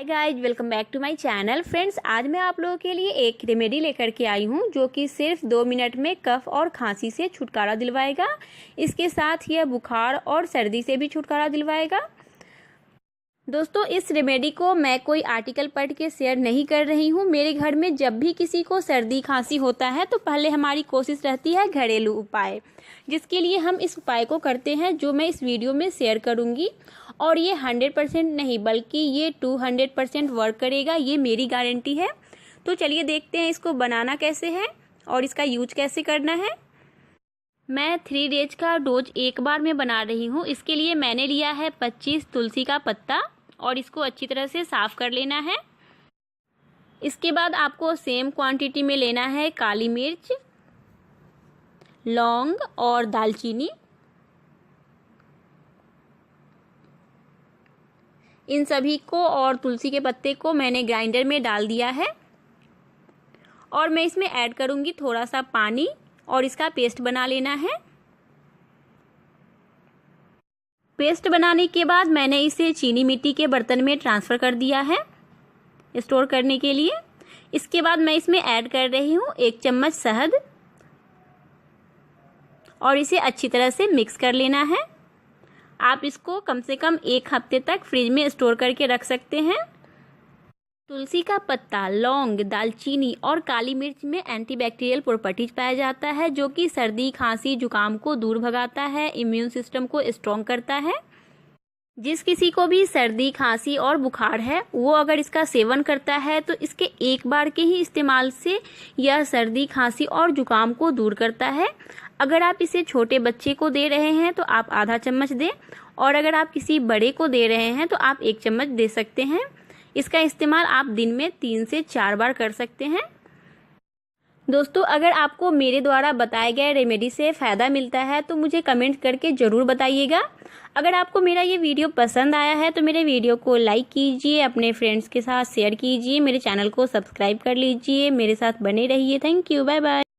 Hi guys, welcome back to my channel. Friends, आज मैं आप लोगों के लिए एक रेमेडी लेकर के आई हूँ जो कि सिर्फ 2 मिनट में कफ और खांसी से छुटकारा दिलवाएगा। इसके साथ यह बुखार और सर्दी से भी छुटकारा दिलवाएगा। दोस्तों, इस रेमेडी को मैं कोई आर्टिकल पढ़ के शेयर नहीं कर रही हूँ। मेरे घर में जब भी किसी को सर्दी खांसी होता है तो पहले हमारी कोशिश रहती है घरेलू उपाय, जिसके लिए हम इस उपाय को करते हैं जो मैं इस वीडियो में शेयर करूँगी। और ये 100% नहीं बल्कि ये 200% वर्क करेगा, ये मेरी गारंटी है। तो चलिए देखते हैं इसको बनाना कैसे है और इसका यूज कैसे करना है। मैं 3 डेज का डोज एक बार में बना रही हूँ। इसके लिए मैंने लिया है 25 तुलसी का पत्ता और इसको अच्छी तरह से साफ कर लेना है। इसके बाद आपको सेम क्वांटिटी में लेना है काली मिर्च, लौंग और दालचीनी। इन सभी को और तुलसी के पत्ते को मैंने ग्राइंडर में डाल दिया है और मैं इसमें ऐड करूंगी थोड़ा सा पानी और इसका पेस्ट बना लेना है। पेस्ट बनाने के बाद मैंने इसे चीनी मिट्टी के बर्तन में ट्रांसफ़र कर दिया है स्टोर करने के लिए। इसके बाद मैं इसमें ऐड कर रही हूँ 1 चम्मच शहद और इसे अच्छी तरह से मिक्स कर लेना है। आप इसको कम से कम 1 हफ्ते तक फ्रिज में स्टोर करके रख सकते हैं। तुलसी का पत्ता, लौंग, दालचीनी और काली मिर्च में एंटीबैक्टीरियल प्रॉपर्टीज पाया जाता है जो कि सर्दी, खांसी, जुकाम को दूर भगाता है, इम्यून सिस्टम को स्ट्रॉन्ग करता है। जिस किसी को भी सर्दी, खांसी और बुखार है वो अगर इसका सेवन करता है तो इसके एक बार के ही इस्तेमाल से यह सर्दी, खांसी और जुकाम को दूर करता है। अगर आप इसे छोटे बच्चे को दे रहे हैं तो आप आधा चम्मच दें और अगर आप किसी बड़े को दे रहे हैं तो आप 1 चम्मच दे सकते हैं। इसका इस्तेमाल आप दिन में 3 से 4 बार कर सकते हैं। दोस्तों, अगर आपको मेरे द्वारा बताए गए रेमेडी से फ़ायदा मिलता है तो मुझे कमेंट करके ज़रूर बताइएगा। अगर आपको मेरा ये वीडियो पसंद आया है तो मेरे वीडियो को लाइक कीजिए, अपने फ्रेंड्स के साथ शेयर कीजिए, मेरे चैनल को सब्सक्राइब कर लीजिए, मेरे साथ बने रहिए। Thank you, bye bye.